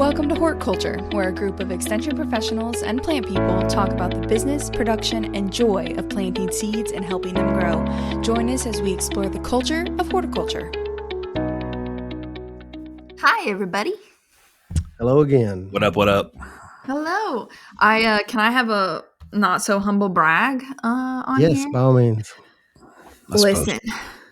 Welcome to Hort Culture, where a group of extension professionals and plant people talk about the business, production, and joy of planting seeds and helping them grow. Join us as we explore the culture of horticulture. Hi, everybody. Hello again. What up? What up? Hello. Can I have a not so humble brag on Yes, here? by all means. Listen,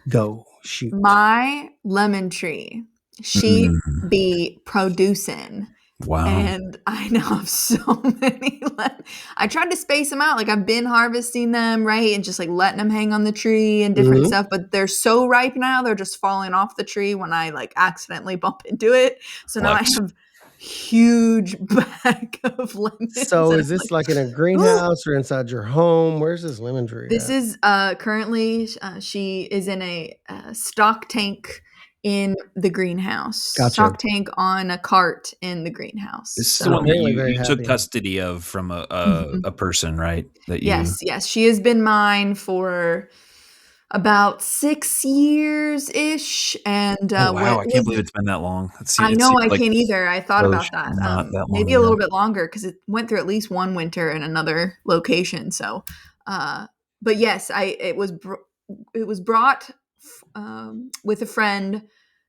Go. Shoot. my lemon tree, she be producing. Wow. And I now have so many lemons. I tried to space them out. Like, I've been harvesting them, right? And just like letting them hang on the tree and different stuff. But they're so ripe now, they're just falling off the tree when I like accidentally bump into it. So now I have huge bag of lemons. So is this like in a greenhouse or inside your home? Where's this lemon tree This at? is currently, she is in a stock tank in the greenhouse. Gotcha. Stock tank on a cart in the greenhouse. This is So- the one that Really very you took happy. custody of from a person, right? That you, Yes. She has been mine for about 6 years-ish. And Oh, wow, I can't believe it's been that long. I know, I can't either. I thought about that. Not that Maybe long a little ago. bit longer because it went through at least one winter in another location. So, but yes, it was brought with a friend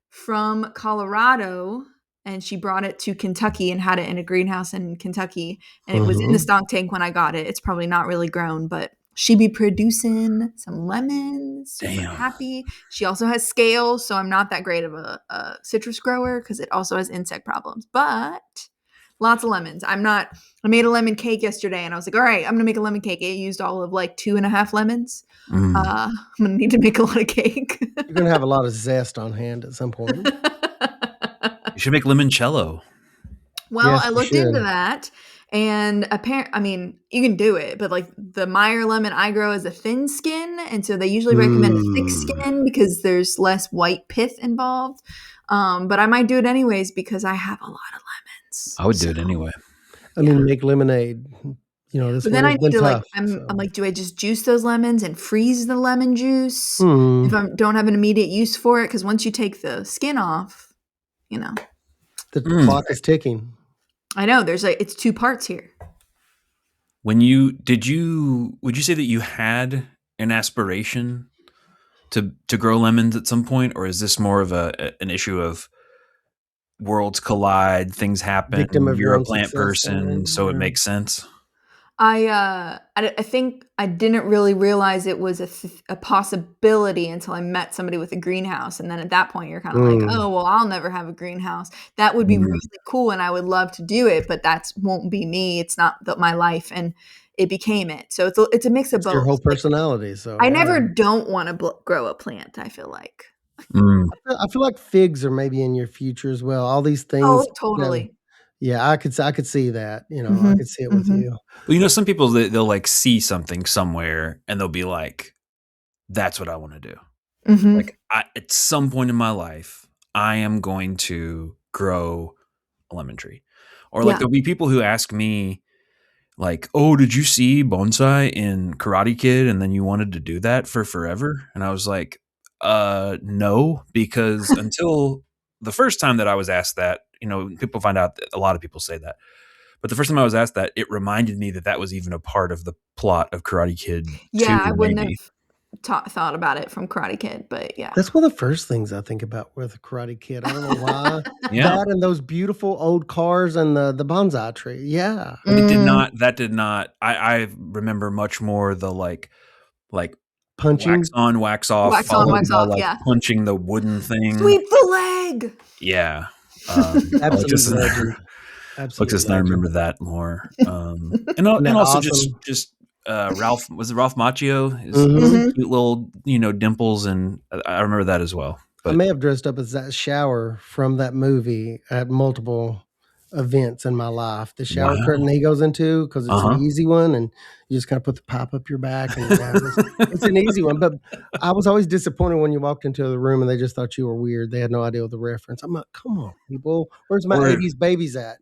from Colorado, and she brought it to Kentucky and had it in a greenhouse in Kentucky. And it was in the stock tank when I got it. It's probably not really grown, but she be producing some lemons. Super Damn. happy. She also has scales, so I'm not that great of a citrus grower because it also has insect problems. But lots of lemons. I made a lemon cake yesterday, and I was like, all right, I'm gonna make a lemon cake. It used all of like 2.5 lemons. I'm gonna need to make a lot of cake. You're going to have a lot of zest on hand at some point. You should make limoncello. Well, Yes, I you looked into should. that, and you can do it, but like the Meyer lemon I grow is a thin skin, and so they usually recommend a thick skin because there's less white pith involved. But I might do it anyways because I have a lot of lemons. I would do it anyway. I mean, make lemonade. You know, this But then I winter's need been to tough. I'm like, do I just juice those lemons and freeze the lemon juice Hmm. if I don't have an immediate use for it? Because once you take the skin off, The clock is ticking. I know it's 2 parts here. Would you say that you had an aspiration to grow lemons at some point, or is this more of an issue of worlds collide, things happen, Victim of your you're a own plant success, person, so it yeah. makes sense? I think I didn't really realize it was a possibility until I met somebody with a greenhouse, and then at that point you're kind of like, oh well, I'll never have a greenhouse. That would be really cool, and I would love to do it, but that won't be me. It's not my life, and it became it. So it's a mix of both. Your whole Like, personality. So I never don't want to grow a plant. I feel like. I feel like figs are maybe in your future as well. All these things. Oh, totally. Yeah, I could see that. I could see it with you. Well, some people they'll like see something somewhere and they'll be like, "That's what I want to do." Like at some point in my life, I am going to grow a lemon tree, or like there'll be people who ask me, like, "Oh, did you see bonsai in Karate Kid, and then you wanted to do that for forever?" And I was like, no, because until the first time that I was asked that, people find out that a lot of people say that. But the first time I was asked that, it reminded me that was even a part of the plot of Karate Kid 2, Yeah, I wouldn't maybe. have thought about it from Karate Kid, but yeah. That's one of the first things I think about with Karate Kid. I don't know why. Yeah. That and those beautiful old cars and the bonsai tree. Yeah. But that did not, I remember much more the like Punching. wax on, wax off. Wax on, followed wax by, off, like, yeah. punching the wooden thing. Sweep the leg. Yeah. Absolute legend. I Absolute remember that more. And also awesome? just Ralph, was it Ralph Macchio? His cute little, dimples, and I remember that as well. I But may have dressed up as that shower from that movie at multiple events in my life. The shower curtain he goes into, because it's an easy one, and you just kind of put the pipe up your back, and it's an easy one. But I was always disappointed when you walked into the room and they just thought you were weird. They had no idea what the reference. I'm like, come on, people, where's my 80s babies at?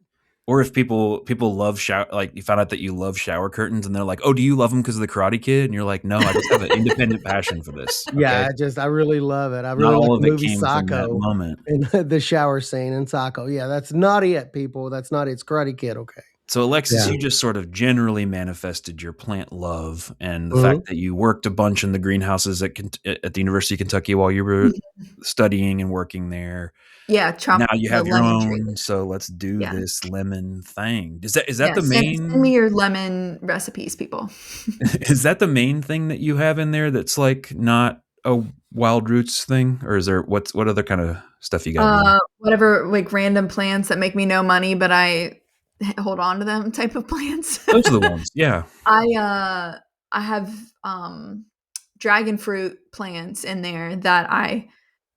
Or if people love shower, like you found out that you love shower curtains, and they're like, "Oh, do you love them because of the Karate Kid?" And you're like, "No, I just have an independent passion for this." Okay, Yeah, I really love it. I not really like all the of it movie came from that Socko moment. and the shower scene in Socko. Yeah, that's not it, people. That's not it. It's Karate Kid. Okay. So, Alexis, Yeah. you just sort of generally manifested your plant love, and the Mhm. fact that you worked a bunch in the greenhouses at the University of Kentucky while you were studying and working there. Yeah, Now chop you the have your lemon tree. own, so let's do Yeah. this lemon thing. Is that Yeah, the send me main your lemon recipes, people. is that the main thing that you have in there that's like not a wild roots thing, or is there what other kind of stuff you got in there? Whatever, like, random plants that make me no money, but I hold on to them type of plants. Those are the ones. Yeah. I have, dragon fruit plants in there that I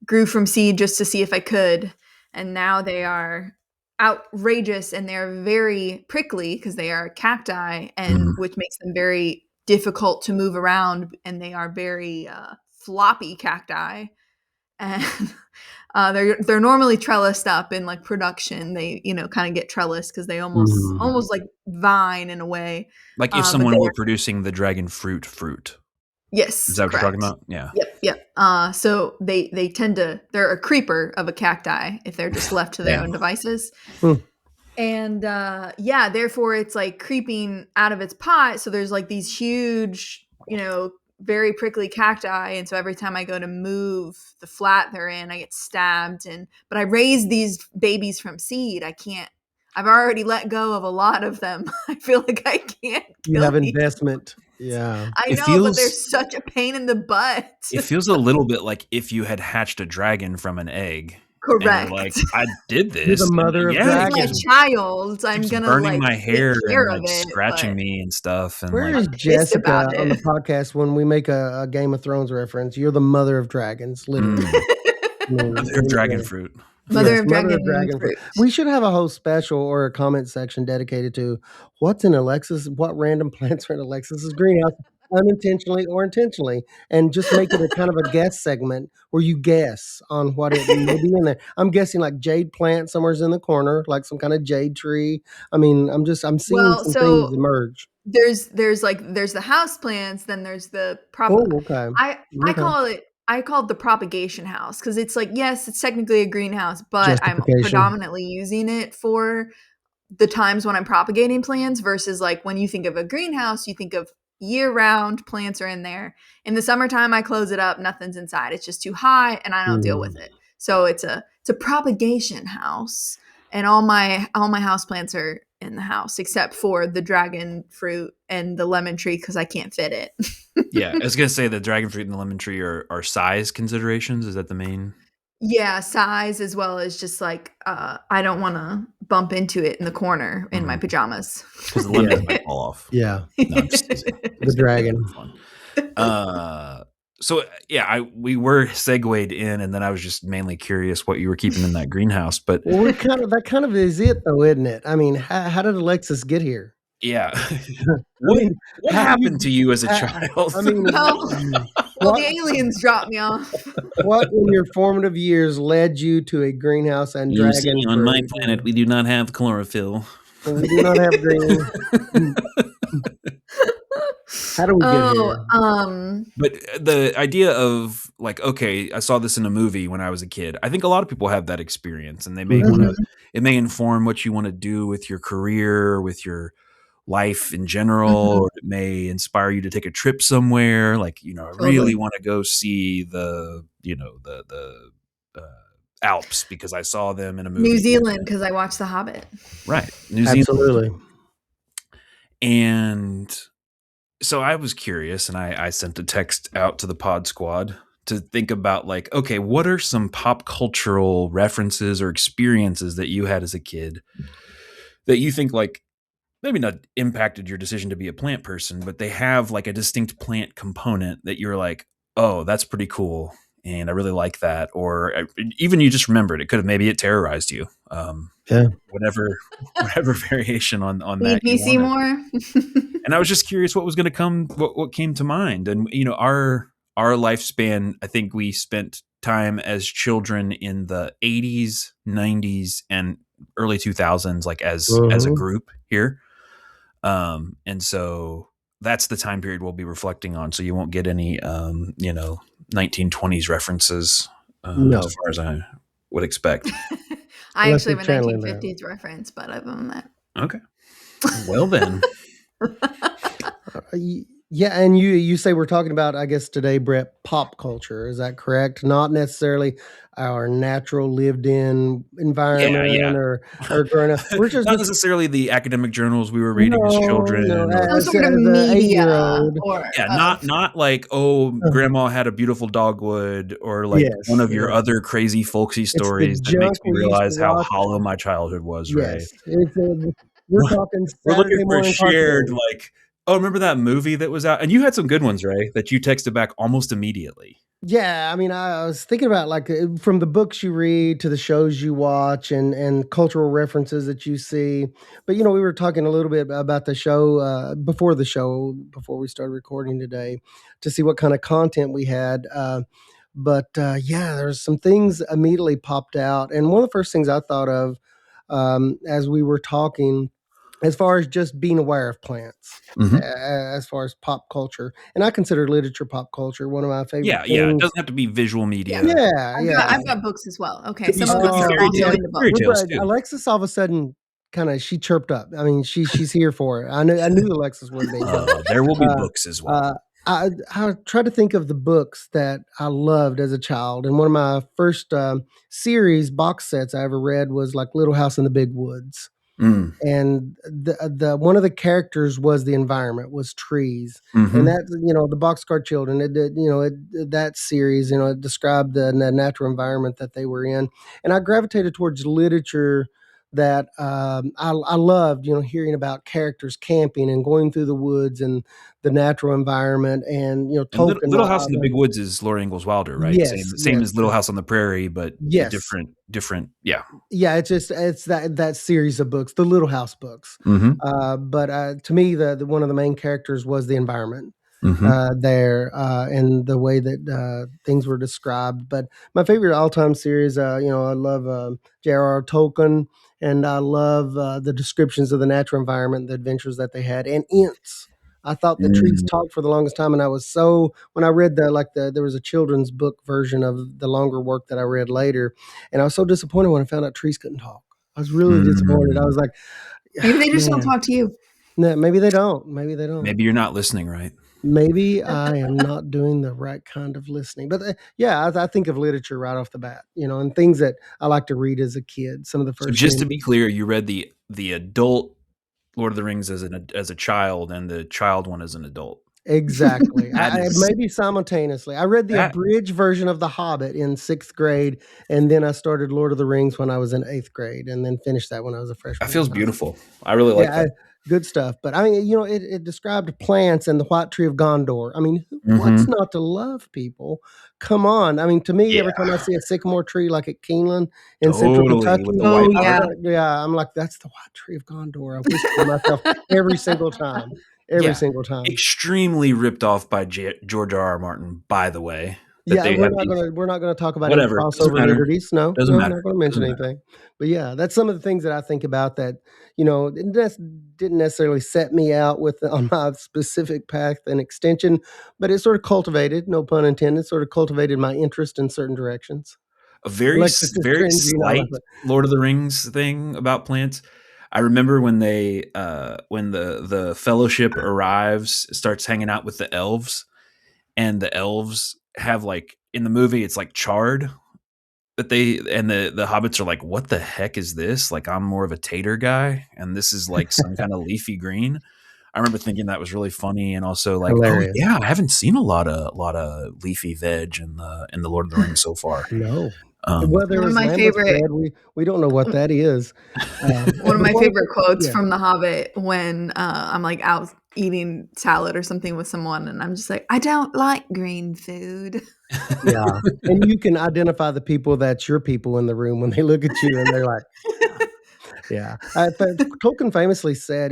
grew from seed just to see if I could, and now they are outrageous, and they're very prickly because they are cacti, and Mhm. which makes them very difficult to move around, and they are very, floppy cacti, and, they're normally trellised up in, like, production. They, kinda get trellised because they Mhm. almost like vine in a way, Like if but someone were they're producing the dragon fruit. Is yes, that what you're talking correct. about? Yeah. Yep, yep. So they tend to they're a creeper of a cacti if they're just left to their Damn. own devices. Hmm. And yeah, therefore it's like creeping out of its pot. So there's like these huge, very prickly cacti. And so every time I go to move the flat they're in, I get stabbed. But I raise these babies from seed. I've already let go of a lot of them. I feel like I can't You kill have these. investment. Yeah. I It know, but they're feels such a pain in the butt. it feels a little bit like if you had hatched a dragon from an egg and you're Correct. like, "I did You're the this, and mother of yeah, It's it my dragons. child. I'm keeps gonna, burning like, my take hair care and, of like, it, scratching but me and stuff," and, Where like is I'm pissed Jessica about on the it. podcast when we make a Game of Thrones reference? You're the mother of dragons, literally. mm, I mean, mother of dragon fruit. Mother yes, of mother dragon of dragon fruit. fruit. We should have a whole special or a comment section dedicated to what's in Alexis, what random plants are in Alexis's greenhouse, unintentionally or intentionally, and just make it a kind of a guess segment where you guess on what it may be in there. I'm guessing like jade plant somewhere's in the corner, like some kind of jade tree. I mean, I'm seeing Well, some things so emerge. there's the house plants, then there's the Oh, okay. I Okay. call it the propagation house because it's like, yes, it's technically a greenhouse, but I'm Justification. predominantly using it for the times when I'm propagating plants versus like when you think of a greenhouse, you think of year round plants are in there. In the summertime, I close it up, nothing's inside. It's just too high and I don't deal with Mm. it. So it's a propagation house. And all my house plants are in the house except for the dragon fruit and the lemon tree because I can't fit it. Yeah, I was gonna say the dragon fruit and the lemon tree are size considerations. Is that the main? Yeah, size as well as just like I don't want to bump into it in the corner in my pajamas. Because the Yeah. lemons might fall off. Yeah. No, I'm just teasing. The dragon. For fun. So yeah, we were segued in, and then I was just mainly curious what you were keeping in that greenhouse. But Well, that kind of is it, though, isn't it? I mean, how did Alexis get here? yeah, I what mean, what how do happened to you as a I child? I mean, Well, the what aliens dropped me off. what in your formative years led you to a greenhouse and You see, dragon on my fruit? planet, we do not have chlorophyll. We do not have green. How do we get Oh, here? But the idea of like, okay, I saw this in a movie when I was a kid. I think a lot of people have that experience, and they may want to. Mhm. mhm. It may inform what you want to do with your career, with your life in general, Mhm. or it may inspire you to take a trip somewhere. Like, I really Totally. want to go see the Alps because I saw them in a New movie. Zealand because I watched The Hobbit. Right, New Zealand, Absolutely. and so I was curious, and I sent a text out to the pod squad to think about like, okay, what are some pop cultural references or experiences that you had as a kid that you think like maybe not impacted your decision to be a plant person, but they have like a distinct plant component that you're like, oh, that's pretty cool. And I really like that. Or even you just remembered it could have, maybe it terrorized you. Yeah. Whatever variation on Need that me you see wanted. more? And I was just curious what was going to come, what came to mind. And, our lifespan, I think we spent time as children in the 80s, 90s, and early 2000s, like as a group here. And so that's the time period we'll be reflecting on. So you won't get any, 1920s references No. as far as I would expect. I Unless actually you're have a channeling 1950s reference, but other than that. Okay. Well then. Yeah, and you say we're talking about, I guess today, Brett, pop culture. Is that correct? Not necessarily our natural lived-in environment or growing up. We're just not necessarily the academic journals we were reading as no, children. Some as sort of an media 8-year-old. or not like, grandma had a beautiful dogwood, or like one Yes, of your other crazy folksy it's the stories that makes junk me we used to realize how watch. hollow my childhood was, Ray. Yes, we're talking We're looking Saturday for a morning shared, cartoon. like, remember that movie that was out? And you had some good ones, Ray, that you texted back almost immediately. Yeah, I mean, I was thinking about from the books you read to the shows you watch and cultural references that you see. But we were talking a little bit about the show before before we started recording today, to see what kind of content we had. Yeah, there's some things immediately popped out, and one of the first things I thought of as we were talking, as far as just being aware of plants, as far as pop culture, and I consider literature pop culture. One of my favorite Yeah. It things. doesn't have to be visual media. Yeah. I've got books as well. Okay, Could be, some of us are also into fairy books. tales too. Alexis all of a sudden she chirped up. I mean, she's here for it. I knew Alexis would be. There will be books as well. I tried to think of the books that I loved as a child, and one of my first series box sets I ever read was like Little House in the Big Woods. And the one of the characters was the environment, was trees, and that the Boxcar Children. That series, it described the natural environment that they were in, and I gravitated towards literature that I loved. Hearing about characters camping and going through the woods and the natural environment, and Tolkien. Little House in the Big Woods is Laura Ingalls Wilder, right? Yes, same as Little House on the Prairie, but yes, different. Yeah. Yeah, it's that series of books, the Little House books. But to me, the one of the main characters was the environment there, and the way that things were described. But my favorite all-time series, I love J.R.R. Tolkien, and I love the descriptions of the natural environment, the adventures that they had, and Ints. I thought the trees talked for the longest time, and I was when I read there was a children's book version of the longer work that I read later, and I was so disappointed when I found out trees couldn't talk. I was really disappointed. I was like, maybe they just don't talk to you. No, maybe they don't. Maybe they don't. Maybe you're not listening right. Maybe I am not doing the right kind of listening. But I think of literature right off the bat, and things that I like to read as a kid. Some of the first. So just to be clear, you read the adult Lord of the Rings as a child, and the child one as an adult. Exactly. Maybe simultaneously. I read the abridged version of The Hobbit in 6th grade, and then I started Lord of the Rings when I was in 8th grade, and then finished that when I was a freshman. That feels beautiful. I really like that. Good stuff. But I mean, it described plants and the white tree of Gondor. I mean, what's not to love, people? Come on. I mean, to me, every time I see a sycamore tree like at Keeneland in Central Kentucky, with the white I'm like, that's the white tree of Gondor. I whisper to myself every single time. Every single time. Extremely ripped off by George R.R. Martin, by the way. We're not gonna talk about any crossover liberties. No, Doesn't matter. I'm not gonna mention anything. But yeah, that's some of the things that I think about that, it didn't necessarily set me out on my specific path and extension, but it sort of cultivated, no pun intended, sort of cultivated my interest in certain directions. A very slight Lord of the Rings thing about plants. I remember when when the Fellowship arrives, starts hanging out with the elves, and the elves have, like, in the movie, it's like chard that the hobbits are like, what the heck is this? Like, I'm more of a tater guy, and this is like some kind of leafy green. I remember thinking that was really funny, and also like, hilarious. Oh yeah, I haven't seen a lot of leafy veg in the Lord of the Rings so far. No. Well, there was my favorite. We don't know what that is. One of my favorite quotes from The Hobbit, when I'm like out eating salad or something with someone, and I'm just like, I don't like green food. Yeah, and you can identify the people that's your people in the room when they look at you and they're like, yeah. Tolkien famously said,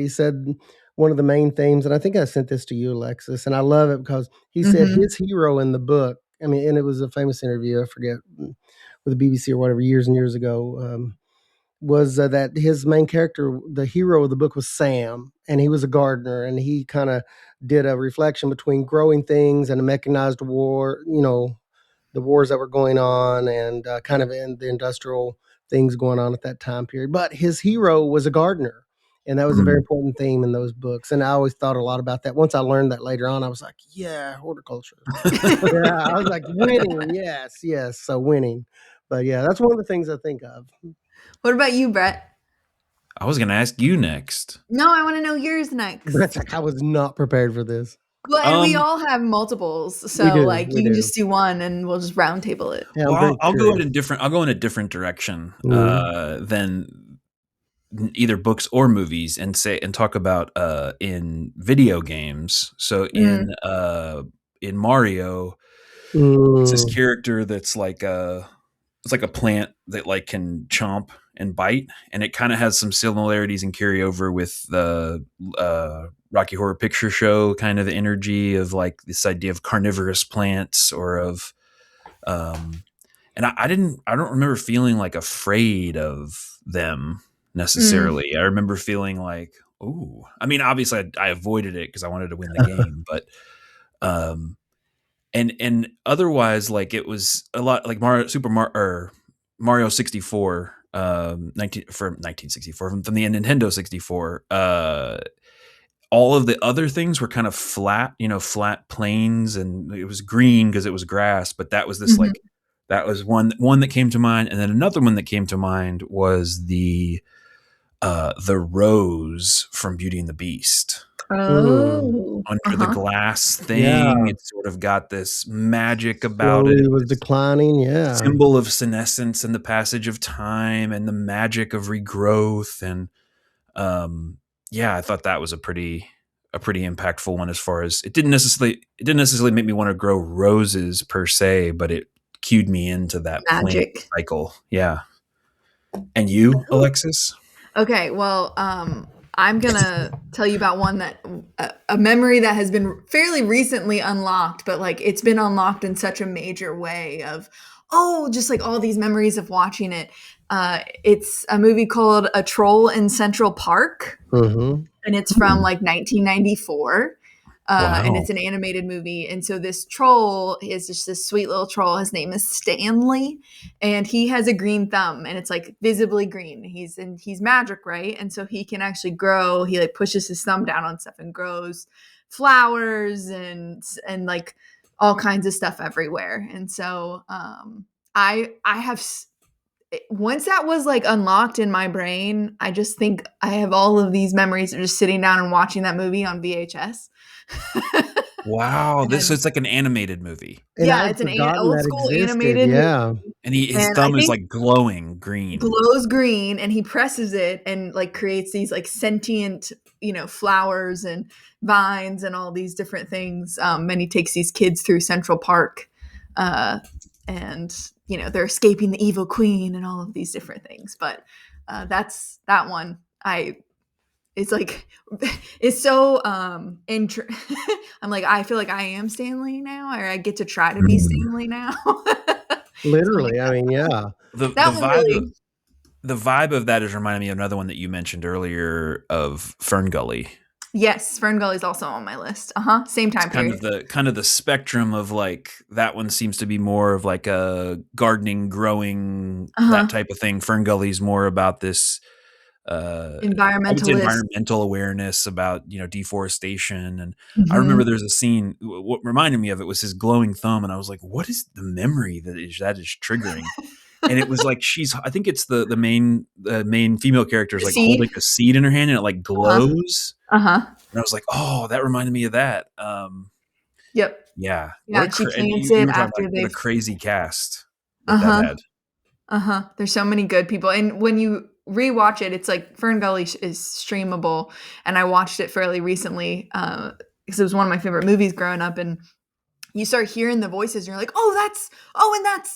one of the main themes, and I think I sent this to you, Alexis, and I love it because he said his hero in the book, I mean, and it was a famous interview, I forget, with the BBC or whatever, years and years ago. was that his main character, the hero of the book, was Sam, and he was a gardener, and he kind of did a reflection between growing things and a mechanized war, the wars that were going on, and kind of in the industrial things going on at that time period. But his hero was a gardener, and that was a very important theme in those books. And I always thought a lot about that. Once I learned that later on, I was like, yeah, horticulture. Yeah, I was like, winning. Yes, yes. So winning. But yeah, that's one of the things I think of. What about you, Brett? I was going to ask you next. No, I want to know yours next. Brett's like, I was not prepared for this. Well, and we all have multiples, so we you can do. just do one, and we'll just round table it. Yeah, well, I'll go in a different. I'll go in a different direction than either books or movies, and talk about in video games. So in Mario, it's this character that's like it's like a plant that like can chomp and bite, and it kind of has some similarities and carryover with the Rocky Horror Picture Show kind of energy of like this idea of carnivorous plants or of and I don't remember feeling like afraid of them necessarily. I remember feeling like, ooh, I mean, obviously I avoided it because I wanted to win the game, but and otherwise, like it was a lot like Mario 64, 1964 from the Nintendo 64. All of the other things were kind of flat, flat plains, and it was green because it was grass. But that was this that was one that came to mind, and then another one that came to mind was the rose from Beauty and the Beast. Oh, under the glass thing. Yeah. It's sort of got this magic about it. It was declining. Yeah. Symbol of senescence and the passage of time and the magic of regrowth. And I thought that was a pretty impactful one as far as it didn't necessarily make me want to grow roses per se, but it cued me into that magic plant cycle. Yeah. And you, Alexis? Okay, well, I'm gonna tell you about one that a memory that has been fairly recently unlocked, but like it's been unlocked in such a major way of just like all these memories of watching it. It's a movie called A Troll in Central Park, and it's from like 1994. Wow. And it's an animated movie. And so this troll is just this sweet little troll. His name is Stanley, and he has a green thumb, and it's like visibly green. He's magic, right? And so he can actually grow. He like pushes his thumb down on stuff and grows flowers and like all kinds of stuff everywhere. And so I have once that was like unlocked in my brain, I just think I have all of these memories of just sitting down and watching that movie on VHS. Wow, it's like an animated movie. It's an old school animated movie. And his thumb is like glowing green. Glows green, and he presses it and like creates these like sentient, flowers and vines and all these different things. And he takes these kids through Central Park, and they're escaping the evil queen and all of these different things. But that's that one. It's like it's so I'm like, I feel like I am Stanley now, or I get to try to be Stanley now. Literally, I mean, yeah. The vibe of that is reminding me of another one that you mentioned earlier of FernGully. Yes, FernGully is also on my list. Same time period. Kind of the spectrum of like that one seems to be more of like a gardening, growing, that type of thing. FernGully is more about this environmental awareness about deforestation. And I remember there's a scene. What reminded me of it was his glowing thumb, and I was like, "What is the memory that is triggering?" And it was like I think it's the main female character is like holding a seed in her hand, and it like glows. And I was like, "Oh, that reminded me of that." Yep. Yeah. She plants it after what a crazy cast that had. There's so many good people, and when you rewatch it, it's like FernGully is streamable, and I watched it fairly recently because it was one of my favorite movies growing up, and you start hearing the voices and you're like,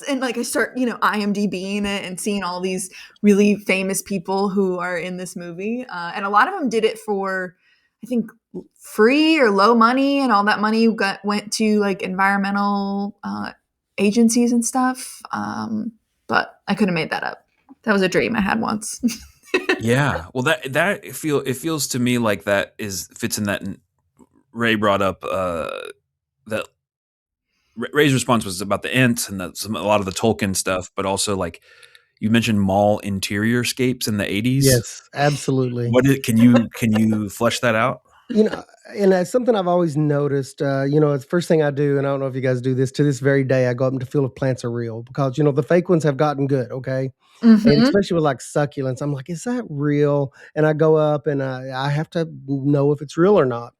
and like I start IMDbing it and seeing all these really famous people who are in this movie, and a lot of them did it for I think free or low money, and all that money went to like environmental agencies and stuff, but I could have made that up. That was a dream I had once. Yeah. Well, it feels to me like that fits in that. Ray brought up that Ray's response was about the ants and a lot of the Tolkien stuff, but also like you mentioned mall interior scapes in the 80s. Yes, absolutely. Can you flesh that out? And that's something I've always noticed. It's the first thing I do, and I don't know if you guys do this to this very day. I go up to feel if plants are real because the fake ones have gotten good. Okay, and Mm-hmm. especially with like succulents, I'm like, is that real? And I go up and I have to know if it's real or not.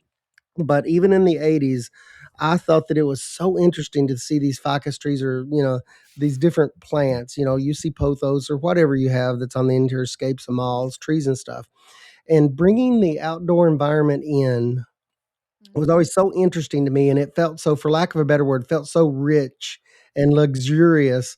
But even in the 80s, I thought that it was so interesting to see these ficus trees or, these different plants. You see pothos or whatever you have that's on the interior scapes of malls, trees and stuff. And bringing the outdoor environment in was always so interesting to me, and it felt so, for lack of a better word, felt so rich and luxurious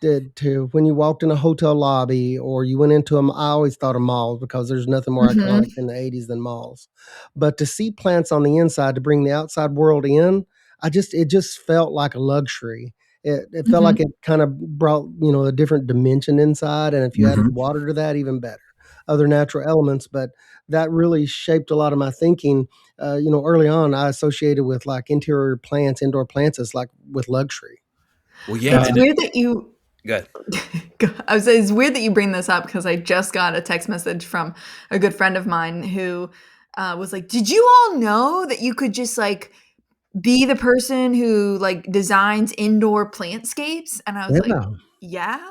to when you walked in a hotel lobby or you went into them. I always thought of malls because there's nothing more Mm-hmm. iconic in the 80s than malls. But to see plants on the inside to bring the outside world in, it just felt like a luxury. It felt Mm-hmm. like it kind of brought, a different dimension inside. And if you added Mm-hmm. water to that, even better. Other natural elements, but that really shaped a lot of my thinking. Early on, I associated with like interior plants, indoor plants as like with luxury. Well, yeah, It's and weird that you. good. I was saying it's weird that you bring this up because I just got a text message from a good friend of mine who was like, "Did you all know that you could just like be the person who like designs indoor plantscapes?" And I was like, Yeah, "Yeah."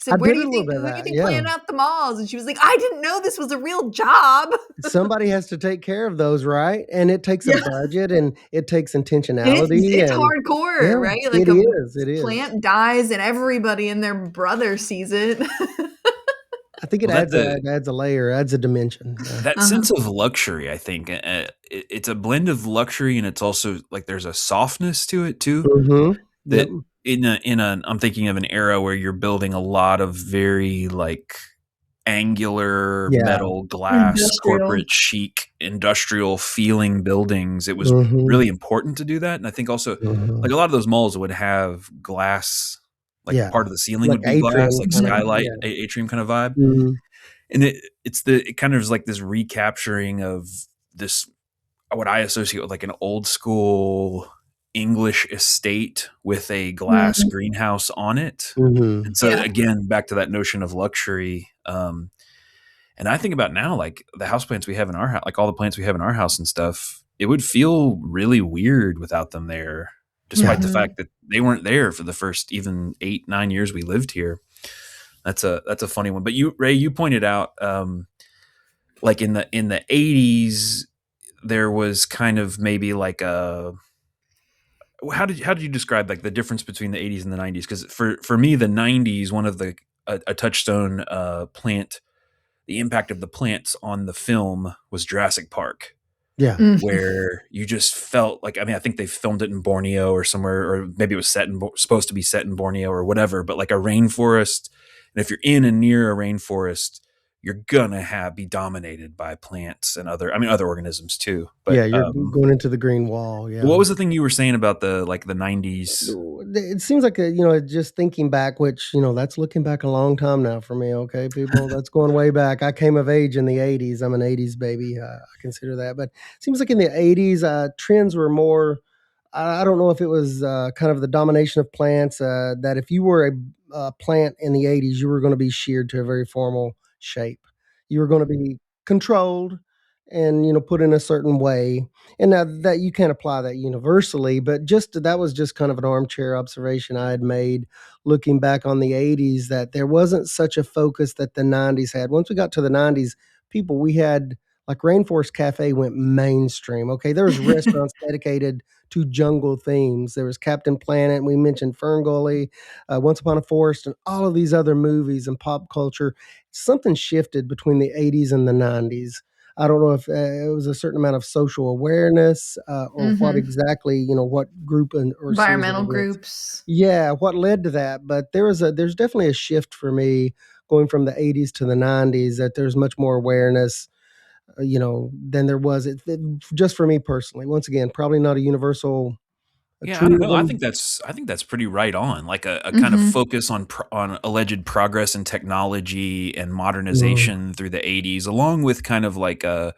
I I said, did a little bit of where do you that. think Yeah, plan out the malls? And she was like, "I didn't know this was a real job." somebody has to take care of those, right? And it takes a Yeah. budget and it takes intentionality, It's and hardcore, yeah, right? Like it a is. It is. plant dies and everybody and their brother sees it. I think it Well, adds a layer, adds a dimension. Yeah. that Uh-huh. sense of luxury, I think, it's a blend of luxury and it's also like there's a softness to it too. Mm-hmm. Yep. That I'm thinking of an era where you're building a lot of very like angular Yeah. metal glass Industrial. corporate chic industrial feeling buildings. It was Mm-hmm. really important to do that, and I think also Mm-hmm. like a lot of those malls would have glass, like Yeah. part of the ceiling Like would be glass, atrium like kind of. skylight Yeah. atrium kind of vibe. Mm-hmm. And it kind of is like this recapturing of this, what I associate with like an old school English estate with a glass Mhm. greenhouse on it. Mm-hmm. And so Yeah. again, back to that notion of luxury. And I think about now, like the houseplants we have in our house, like all the plants we have in our house and stuff, it would feel really weird without them there, Yeah. despite the Mhm. fact that they weren't there for the first even 8-9 years we lived here. That's a funny one. But Ray, you pointed out, like in the 80s, there was kind of maybe like a, how did you describe like the difference between the 80s and the 90s? Because for me, the 90s, one of the a touchstone plant, the impact of the plants on the film was Jurassic Park, Yeah. Mhm. where you just felt like, I mean, I think they filmed it in Borneo or somewhere, or maybe it was supposed to be set in Borneo or whatever, but like a rainforest. And if you're in and near a rainforest, you're gonna be dominated by plants and other organisms too. But Yeah. You're going into the green wall. Yeah. what was the thing you were saying about the 90s? It seems like just thinking back, which that's looking back a long time now for me. Okay, people, that's going way back. I came of age in the '80s. I'm an '80s baby. I consider that, but it seems like in the '80s, trends were more. I don't know if it was kind of the domination of plants. That if you were a plant in the '80s, you were going to be sheared to a very formal shape. You were going to be controlled and put in a certain way, and now that you can't apply that universally, but just that was just kind of an armchair observation I had made looking back on the '80s, that there wasn't such a focus that the '90s had. Once we got to the '90s, we had like Rainforest Cafe went mainstream. Okay, there was restaurants dedicated to jungle themes. There was Captain Planet. We mentioned FernGully, Once Upon a Forest, and all of these other movies and pop culture. Something shifted between the '80s and the '90s. I don't know if it was a certain amount of social awareness or what Mhm. exactly, what group or series of Environmental events. groups. Yeah, what led to that? But there's definitely a shift for me going from the '80s to the '90s, that there's much more awareness, than there was. Just for me personally. Once again, probably not a universal Yeah, I don't know. I think that's pretty right on. Like a kind of focus on alleged progress in technology and modernization through the 80s, along with kind of like a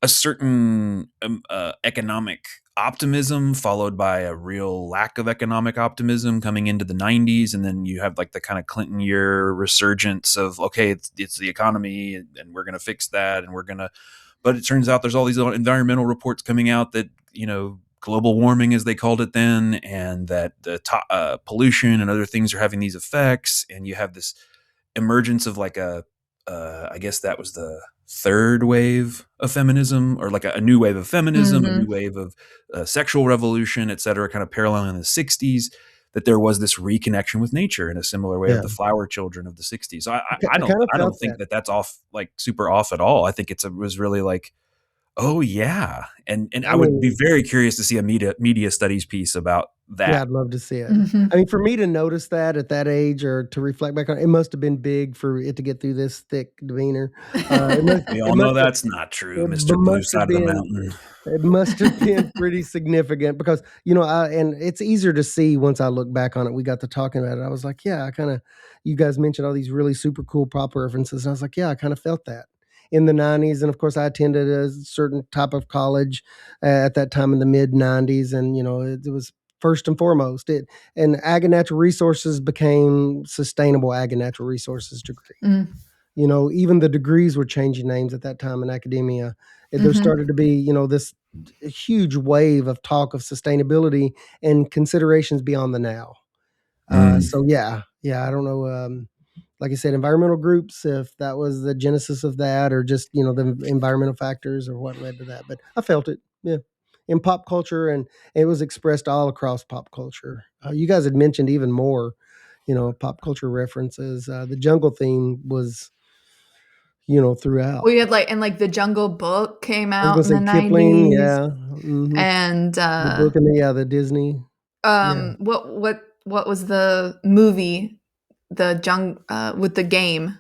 certain economic optimism, followed by a real lack of economic optimism coming into the 90s, and then you have like the kind of Clinton year resurgence of okay, it's the economy, and we're going to fix that, and we're going to. But it turns out there's all these environmental reports coming out that global warming, as they called it then, and that the pollution and other things are having these effects, and you have this emergence of like I guess that was the third wave of feminism, or like a new wave of feminism, a new wave of sexual revolution, et cetera, kind of paralleling in the 60s, that there was this reconnection with nature in a similar way of the flower children of the 60s. So I don't think that's off, like super off at all. I think it was really like, oh yeah. And I would be very curious to see a media studies piece about that. Yeah, I'd love to see it. I mean, for me to notice that at that age, or to reflect back on it, must have been big for it to get through this thick demeanor. We all know that's not true, Mr. Blue Side of the Mountain. It must have been pretty significant because, and it's easier to see once I look back on it. We got to talking about it. I was like, yeah, you guys mentioned all these really super cool pop references. And I was like, yeah, I kind of felt that in the 90s. And of course, I attended a certain type of college at that time in the mid 90s. And, it was first and foremost and ag and natural resources became sustainable ag and natural resources degree. Even the degrees were changing names at that time in academia. There started to be, this huge wave of talk of sustainability and considerations beyond the now. So yeah, I don't know. Like I said, environmental groups, if that was the genesis of that, or just, the environmental factors or what led to that. But I felt it, yeah, in pop culture, and it was expressed all across pop culture. You guys had mentioned even more, pop culture references. The jungle theme was, throughout. We had like the Jungle Book came I out was in going the to say Kipling, 90s. yeah. And the book and the Disney. What was the movie? With the game,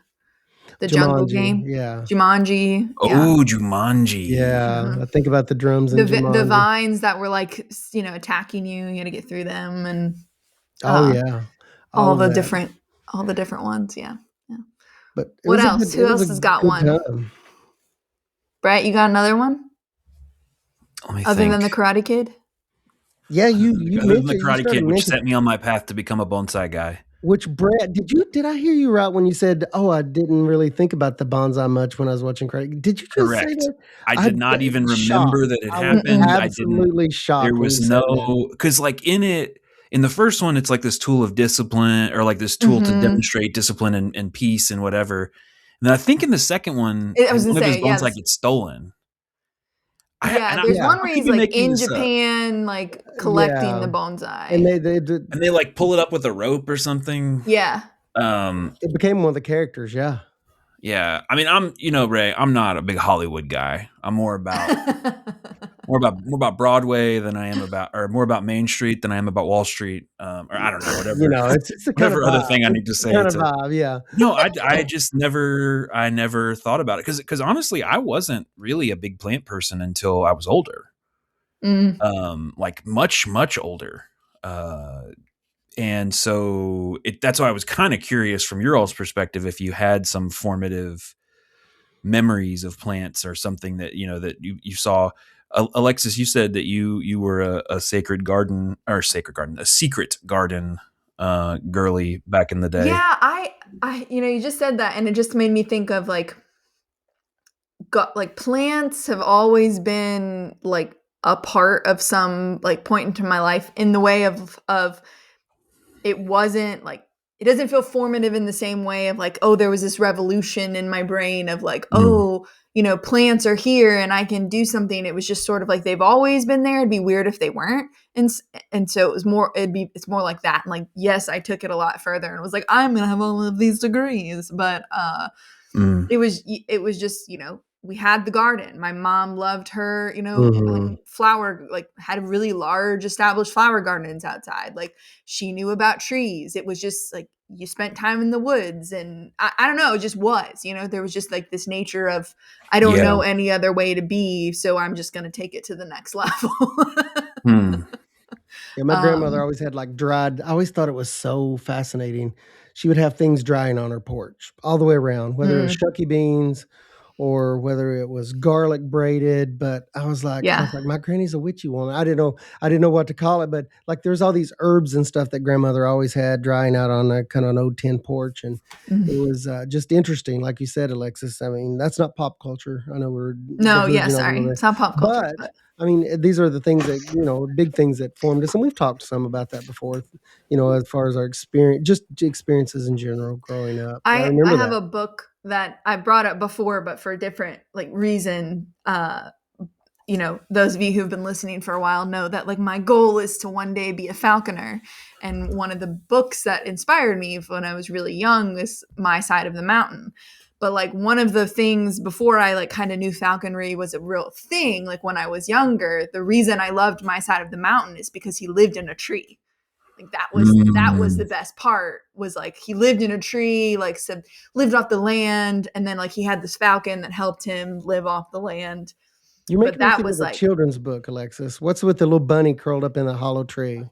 the Jungle Game, Jumanji. Oh, Jumanji. Yeah, I think about the drums and the vines that were like attacking you. You had to get through them, and all the different ones. Yeah. But what else? Who else has got one? Time. Brett, you got another one? Other than the Karate Kid? Yeah, you mentioned the Karate Kid, which set me on my path to become a bonsai guy. Which, Brett, did I hear you right when you said, "Oh, I didn't really think about the bonsai much when I was watching Karate"? Did you just say that? I did not even remember that it happened. Absolutely shocked. There was because like in the first one, it's like this tool of discipline, or like this tool to demonstrate discipline and peace and whatever. And I think in the second one, one of his bonsai gets stolen. There's one where he's like in Japan, like collecting the bonsai, and they like pull it up with a rope or something. Yeah, it became one of the characters. Yeah, yeah. I mean, Ray, I'm not a big Hollywood guy. I'm more about Broadway than I am more about Main Street than I am about Wall Street, or I don't know, whatever. It's a whatever other thing I need to say. Kind of vibe, yeah. No, I just never thought about it because honestly, I wasn't really a big plant person until I was older, like much older, and so that's why I was kind of curious from your all's perspective if you had some formative memories of plants or something that that you saw. Alexis, you said that you were a secret garden girly back in the day. Yeah, I you just said that, and it just made me think of like plants have always been like a part of some like point into my life, in the way of it wasn't like, it doesn't feel formative in the same way of like, oh, there was this revolution in my brain of like, plants are here and I can do something. It was just sort of like they've always been there. It'd be weird if they weren't. And so it's more like that. And like, yes, I took it a lot further and was like, I'm going to have all of these degrees. But it was just, we had the garden. My mom loved her, flower, like had really large established flower gardens outside. Like she knew about trees. It was just like, you spent time in the woods, and I don't know, it just was, there was just like this nature of, I don't know any other way to be. So I'm just going to take it to the next level. Yeah, my grandmother always had like dried. I always thought it was so fascinating. She would have things drying on her porch all the way around, whether it was shucky beans or whether it was garlic braided. But Yeah. my granny's a witchy woman. I didn't know what to call it. But like, there's all these herbs and stuff that grandmother always had drying out on a kind of an old tin porch, and it was just interesting, like you said, Alexis. I mean, that's not pop culture. I know we're No, yeah, diverging over a sorry. little bit, It's not pop culture, but but I mean, these are the things that, big things that formed us. And we've talked some about that before, as far as our experience, just experiences in general growing up. I I remember have that. a book that I brought up before, but for a different like reason. Those of you who've been listening for a while know that like my goal is to one day be a falconer. And one of the books that inspired me when I was really young is My Side of the Mountain. But like one of the things before I like kind of knew falconry was a real thing, like when I was younger, the reason I loved My Side of the Mountain is because he lived in a tree. Like that was the best part, was like he lived in a tree, like said lived off the land, and then like he had this falcon that helped him live off the land. You're But making me that think was of a like children's book, Alexis. What's with the little bunny curled up in the hollow tree?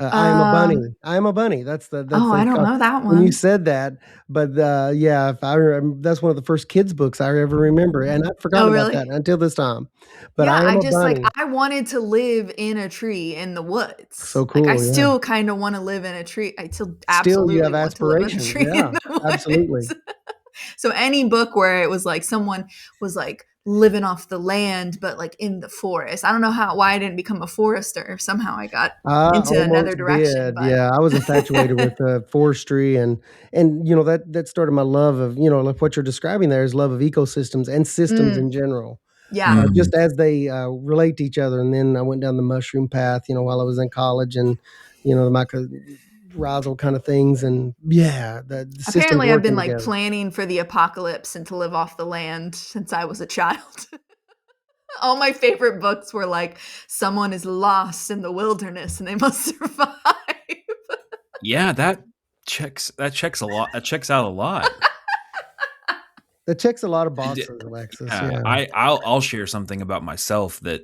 I am a um bunny. I am a bunny. That's I don't know that when you one. said that. But yeah, if that's one of the first kids books I ever remember, and I'd forgotten Oh about that really? until this time. But Yeah, I am I a just like bunny. I wanted to live in a tree in the woods. So Like I cool. Yeah. still kind of want to live in a tree. I still Still, you absolutely have want to live in a aspirations. tree in Yeah, the absolutely. woods. So any book where it was like someone was like living off the land but like in the forest. I don't know why I didn't become a forester. Somehow I got I into another almost direction, did. but Yeah, I was infatuated with forestry, and that started my love of, like what you're describing there is love of ecosystems and systems in general, yeah. just as they relate to each other. And then I went down the mushroom path, while I was in college, and the mycorrhizal kind of things, and yeah, the systems Apparently I've been working like together. planning for the apocalypse and to live off the land since I was a child. All my favorite books were like someone is lost in the wilderness and they must survive. Yeah, that checks a lot. That checks out a lot. That checks a lot of D- boxes, Alexis. Yeah, Yeah. I'll share something about myself that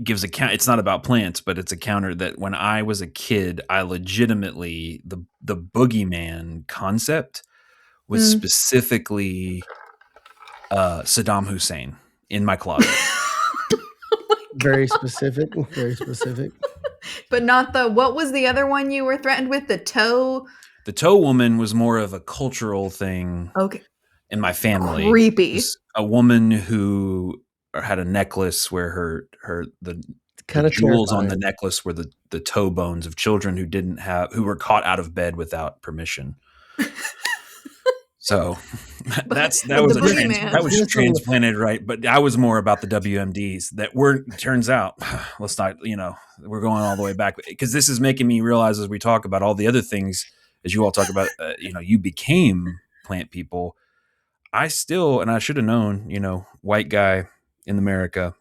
gives a count. It's not about plants, but it's a counter that when I was a kid, I legitimately the boogeyman concept was Mm. specifically Saddam Hussein in my closet. Very specific. Very specific. But not what was the other one you were threatened with? The toe? The toe woman was more of a cultural thing Okay. in my family. It Creepy. was a woman who had a necklace where the Kind of jewels on the terrifying. necklace were the toe bones of children who were caught out of bed without permission. So But that was the boogeyman. was transplanted, right? But I was more about the WMDs that were. Turns out, let's not. We're going all the way back because this is making me realize as we talk about all the other things, as you all talk about. You became plant people. I still, and I should have known. White guy in America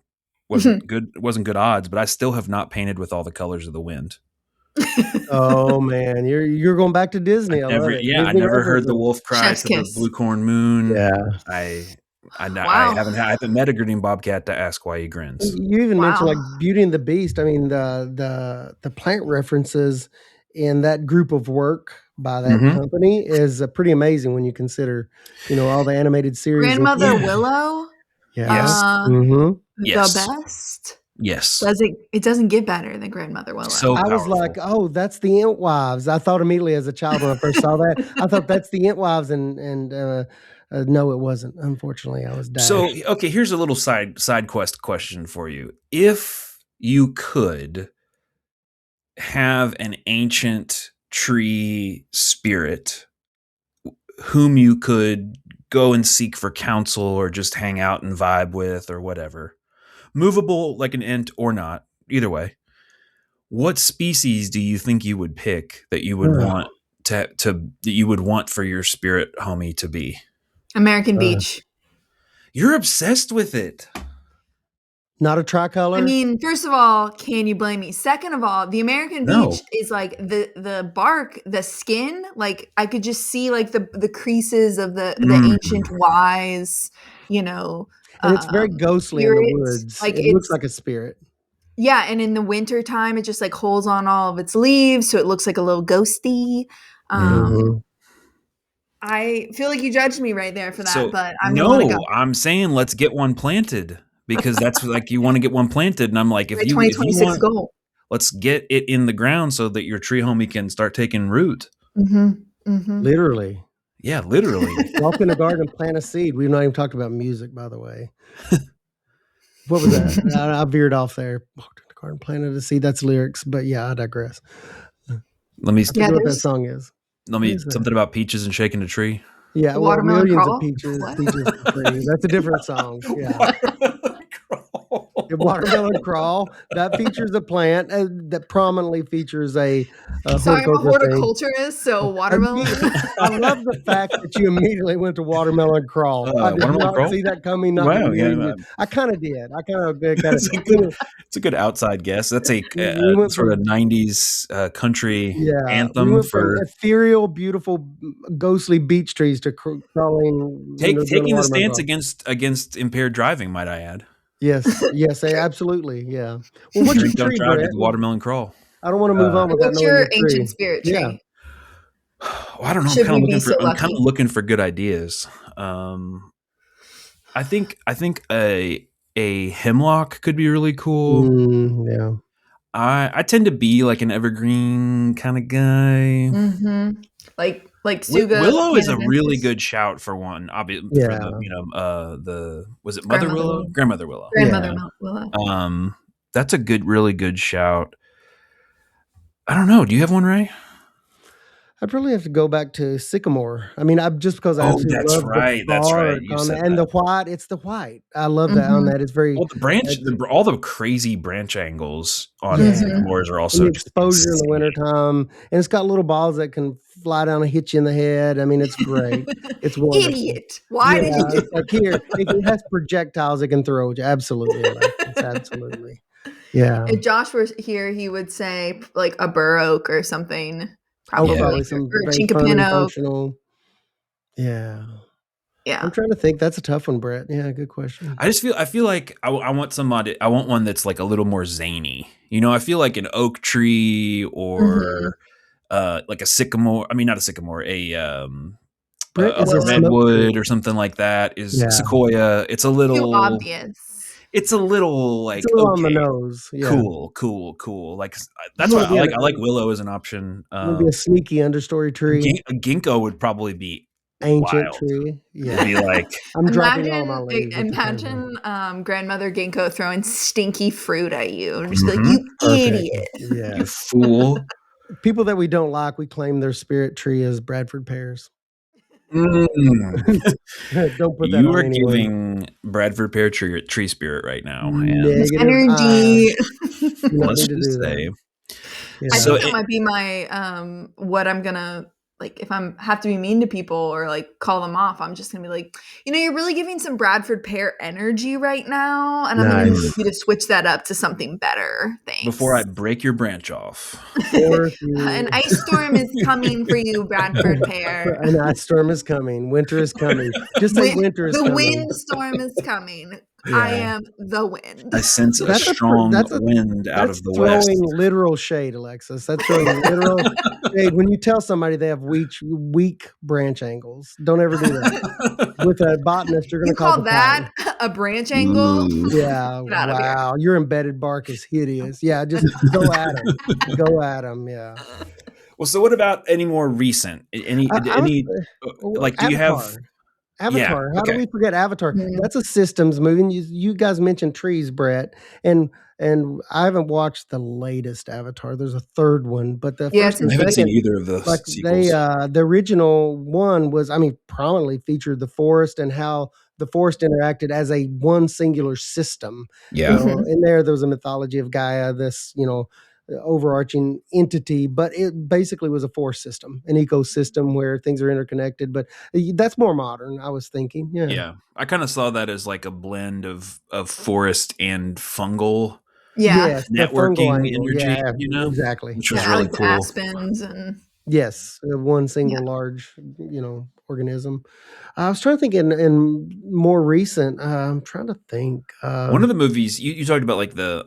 wasn't good. Wasn't good odds, but I still have not painted with all the colors of the wind. Oh man, you're going back to Disney. I love it. I Disney never heard the references. wolf cry Chef's to the kiss. blue corn moon. Yeah. I Wow. haven't met a green bobcat to ask why he grins. You even mentioned Wow. like Beauty and the Beast. I mean, the plant references in that group of work by that company is pretty amazing when you consider, all the animated series. Grandmother Willow? Yes. Mm-hmm. The Yes. best? Yes. It doesn't get better than Grandmother Willow. So I was like, powerful. oh, that's the Entwives. I thought immediately as a child when I first saw that. I thought that's the Entwives, and no, it wasn't. Unfortunately, I was dashed. So okay, here's a little side quest question for you. If you could have an ancient tree spirit whom you could go and seek for counsel or just hang out and vibe with or whatever, movable like an ent or not, either way, what species do you think you would pick that you would want that you would want for your spirit homie to be? American Beach. You're obsessed with it. Not a tricolor. I mean, first of all, can you blame me? Second of all, the American Beach is like the bark, the skin. Like I could just see like the creases of the ancient wise, and it's very ghostly in the spirits. woods. Like It looks like a spirit. Yeah, and in the winter time, it just like holds on all of its leaves, so it looks like a little ghosty. Mm-hmm. I feel like you judged me right there for that, So but I'm gonna let it go. no, I'm saying let's get one planted because that's like you want to get one planted, and I'm like, My if you 2026 want, goal. let's get it in the ground so that your tree homie can start taking root. Literally. Yeah, literally. Walk in the garden and plant a seed. We've not even talked about music, by the way. What was that? I veered off there. Walked in the garden, planted a seed. That's lyrics, but yeah, I digress. Let me I forget what that song is. something about peaches and shaking a tree. Yeah, The well, watermelon millions of crawl? peaches What? for free. That's a different song. Yeah. Watermelon crawl. The watermelon crawl that features a plant that prominently features a Sorry, I'm a horticulture thing. horticulturist, so watermelon. I love the fact that you immediately went to watermelon crawl. I did Watermelon not crawl? see that coming. Wow, yeah, I kind of did. it's a good outside guess. That's a sort of 90s country We anthem went from for ethereal, beautiful, ghostly beech trees to crawling. taking the watermelon stance crawl. against impaired driving, might I add. Yes, absolutely, yeah. Well, what's your Drink, don't tree, drive, Brett? the watermelon crawl. I don't want to move on without What's knowing your your ancient tree. spirit Yeah. tree? Well, I don't know. Should we be so I'm kind lucky? of looking for good ideas. I think a hemlock could be really cool. Yeah. I tend to be like an evergreen kind of guy. Like Suga. Willow is a Cannabis. really good shout for one. Obviously, for the was it Mother Grandmother Willow? Willow. Grandmother Willow. Grandmother Willow. That's a really good shout. I don't know. Do you have one, Ray? I'd probably have to go back to sycamore. I mean, just because I absolutely that's love right. the That's right. bark You on said that. And that. the white, it's the white. I love that on that. It's very Well, all the crazy branch angles on Yeah. sycamores are and also the just exposure in the insane. wintertime. And it's got little balls that can fly down and hit you in the head. I mean, it's great. It's wonderful. Idiot. Why did you do it's like here, it has projectiles it can throw at you. Absolutely. Alexis, absolutely. Yeah. If Josh were here, he would say like a bur oak or something. Probably Probably. some Or very chinkapin fun and oak. functional. Yeah. Yeah. I'm trying to think. That's a tough one, Brett. Yeah, good question. I feel like I want one that's like a little more zany. You know, I feel like an oak tree or like a sycamore. I mean, not a sycamore, a redwood or something like that is sequoia. It's a little too obvious. It's a little like on the nose. Yeah. Cool. Like that's why I like willow as an option. Maybe a sneaky understory tree. A ginkgo would probably be ancient wild. Tree. Yeah. It'd be like I'm dropping all my leaves. Imagine grandmother ginkgo throwing stinky fruit at you and just be like, you idiot. Yeah. You fool. People that we don't like, we claim their spirit tree as Bradford pears. Don't put that you on are anyone. Giving Bradford pear tree spirit right now. Negative energy. Let's just say. Yeah. I think that might be my what I'm gonna like if I'm have to be mean to people or like call them off. I'm just gonna be like, you're really giving some Bradford pear energy right now, and I'm gonna need you to switch that up to something better. Thanks. Before I break your branch off. An ice storm is coming for you, Bradford pear. An ice storm is coming. Winter is coming. Just say winter is coming. The windstorm is coming. Yeah. I am the wind. I sense a strong wind out of the west. That's throwing literal shade, Alexis. That's throwing literal shade. When you tell somebody they have weak branch angles, don't ever do that. With a botanist, you're going to call that a branch angle? Yeah. Wow. Your embedded bark is hideous. Yeah. Just go at them. Go at them. Yeah. Well, so what about any more recent? Any like? Do you have? Avatar. How do we forget Avatar? Mm-hmm. That's a systems movie. You guys mentioned trees, Brett, and I haven't watched the latest Avatar. There's a third one, but the first and I haven't seen either of those. Like sequels. The original one was, prominently featured the forest and how the forest interacted as a one singular system. Yeah, in there was a mythology of Gaia, this overarching entity, but it basically was a forest system, an ecosystem where things are interconnected. But that's more modern, I was thinking. Yeah. I kind of saw that as like a blend of forest and fungal. Yeah, networking energy. Exactly, which was really cool. Aspens and one single large, organism. I was trying to think in more recent. I'm trying to think. One of the movies you talked about, like the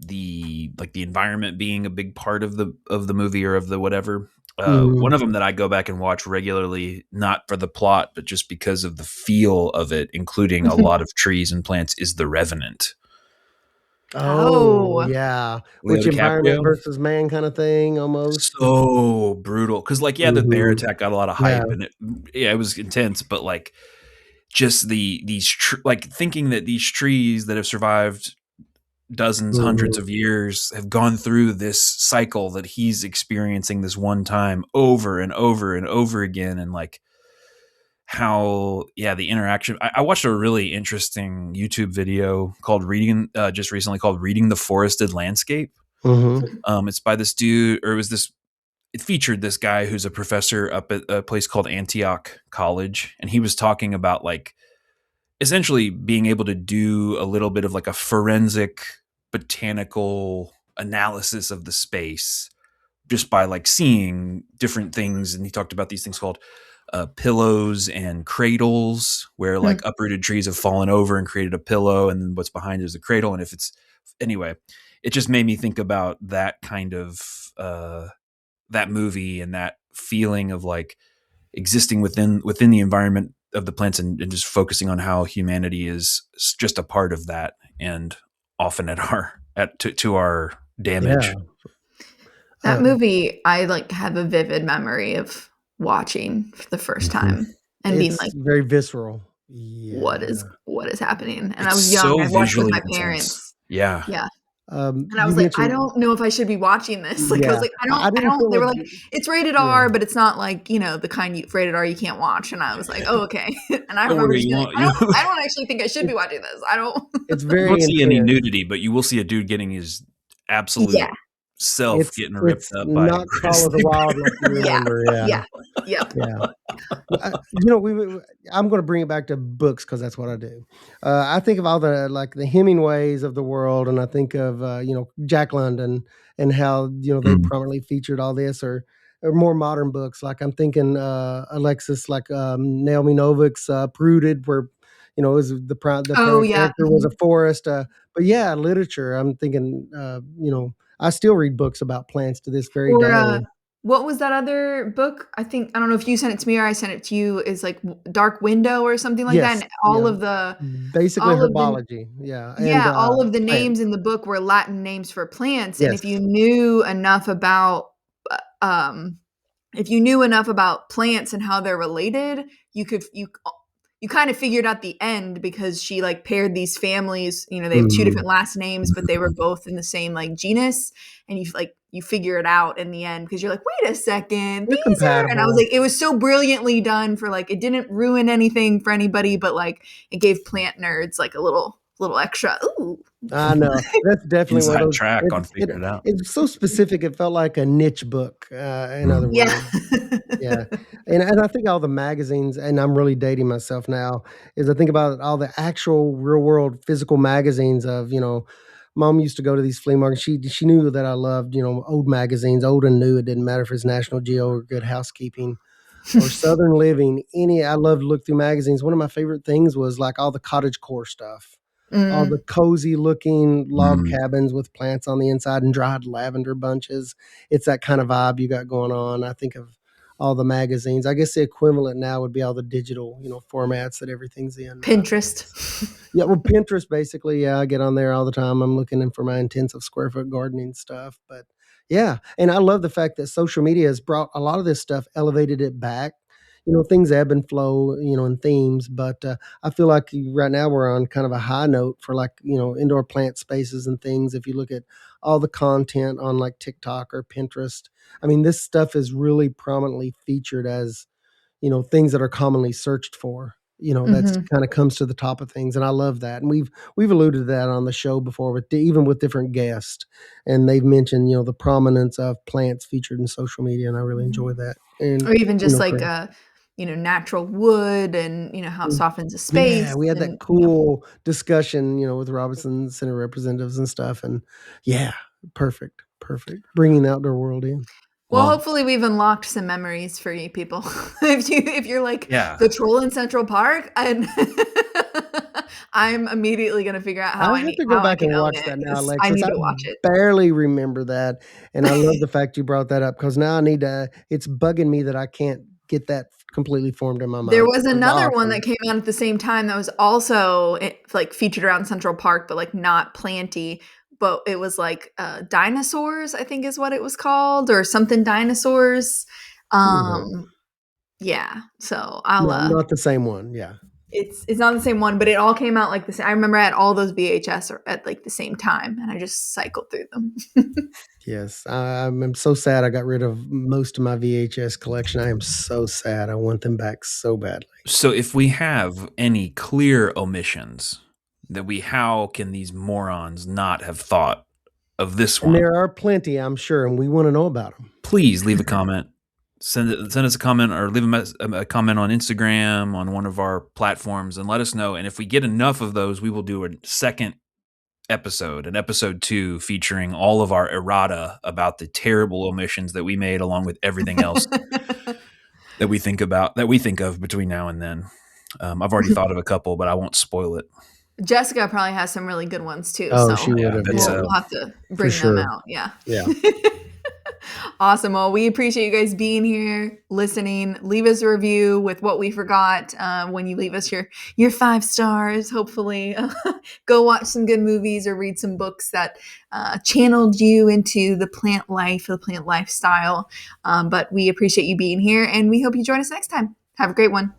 the environment being a big part of the movie or of the whatever. One of them that I go back and watch regularly, not for the plot, but just because of the feel of it, including a lot of trees and plants, is The Revenant. Oh, yeah. Leo Which environment DiCaprio. versus man kind of thing almost. So brutal. Because the bear attack got a lot of hype, Yeah. and it was intense, but just thinking that these trees that have survived dozens, hundreds of years have gone through this cycle that he's experiencing this one time over and over and over again. And how, the interaction. I watched a really interesting YouTube video called just recently called Reading the Forested Landscape. It's by this dude, or it featured this guy who's a professor up at a place called Antioch College. And he was talking about essentially being able to do a little bit of a forensic botanical analysis of the space just by seeing different things. And he talked about these things called pillows and cradles, where uprooted trees have fallen over and created a pillow, and then what's behind is the cradle. And anyway, it just made me think about that kind of that movie and that feeling of existing within the environment of the plants, and just focusing on how humanity is just a part of that, and often to our damage. Yeah. That movie, I have a vivid memory of watching for the first time and being It's very visceral. Yeah. What is happening? And It's I was young. so I watched with my visually parents. intense. Yeah. Yeah. And I You was I mentioned- don't know if I should be watching this. I was I I didn't don't. feel They were like- it's rated R, but it's not the kind rated R you can't watch. And I was like, oh, okay. And I remember just being I don't actually think I should be watching this. I don't. It's very You won't see any intense. nudity, but you will see a dude getting his absolute self getting ripped It's up by not Call of the Wild like you remember. Yeah. I'm going to bring it back to books because that's what I do. I think of all the the Hemingways of the world, and I think of Jack London and how they prominently featured all this, or more modern books. I'm thinking Alexis, Naomi Novik's Pruded, where it was the character was a forest. But yeah, literature. I'm thinking I still read books about plants to this very day. What was that other book? I don't know if you sent it to me or I sent it to you. Is Dark Window or something like that. And all of the basically herbology. All of the names in the book were Latin names for plants. Yes. And if you knew enough about plants and how they're related, you kind of figured out the end, because she paired these families. They have two different last names, but they were both in the same genus, and you figure it out in the end, because you're like, wait a second, these are, and I was it was so brilliantly done for it didn't ruin anything for anybody, but it gave plant nerds a little extra. Ooh. I know, that's definitely inside one of those, track on figuring it out. It's so specific. It felt like a niche book. In other words, yeah. And I think all the magazines, and I'm really dating myself now, is I think about all the actual real world physical magazines of Mom used to go to these flea markets. She knew that I loved old magazines, old and new. It didn't matter if it's National Geo or Good Housekeeping or Southern Living. I loved to look through magazines. One of my favorite things was all the cottagecore stuff. All the cozy looking log cabins with plants on the inside and dried lavender bunches. It's that kind of vibe you got going on. I think of all the magazines. I guess the equivalent now would be all the digital, formats that everything's in. Pinterest. Pinterest basically. Yeah, I get on there all the time. I'm looking in for my intensive square foot gardening stuff. But yeah, and I love the fact that social media has brought a lot of this stuff, elevated it back. Things ebb and flow, in themes, but I feel like right now we're on kind of a high note for indoor plant spaces and things. If you look at all the content on TikTok or Pinterest, I mean, this stuff is really prominently featured as, things that are commonly searched for. That's kind of comes to the top of things, and I love that. And we've alluded to that on the show before, even with different guests, and they've mentioned the prominence of plants featured in social media, and I really enjoy that. And or even just natural wood, and how it softens a space. Yeah, we had that cool discussion, with Robinson Center representatives and stuff, and yeah, perfect, bringing the outdoor world in. Well, hopefully we've unlocked some memories for you people. if you're the troll in Central Park, and I'm immediately gonna figure out I have to go how I back can and own watch it that now, because I Alexis. need I to watch it. barely remember that, and I love the fact you brought that up because now I need to. It's bugging me that I can't get that completely formed in my There mind. was It's another one that awesome. came out at the same time that was also like featured around Central Park, but like not planty. But it was like dinosaurs, I think is what it was called, or something dinosaurs. Mhm. Yeah. So I'll Not the same one. Yeah. it's not the same one, but it all came out like this. I remember I had all those VHS at like the same time, and I just cycled through them. Yes, I'm so sad I got rid of most of my VHS collection. I am so sad. I want them back so badly. So if we have any clear omissions how can these morons not have thought of this And one? there are plenty, I'm sure, and we want to know about them. Please leave a comment. Send us a comment or leave a comment on Instagram on one of our platforms and let us know. And if we get enough of those, we will do a second episode, an episode 2 featuring all of our errata about the terrible omissions that we made, along with everything else that we think of between now and then. I've already thought of a couple, but I won't spoil it. Jessica probably has some really good ones too, Oh, so she would have. Yeah, we'll have to for bring them sure. out. Yeah. Yeah. Awesome. Well, we appreciate you guys being here, listening. Leave us a review with what we forgot when you leave us your 5 stars. Hopefully, go watch some good movies or read some books that channeled you into the plant life, the plant lifestyle. But we appreciate you being here, and we hope you join us next time. Have a great one.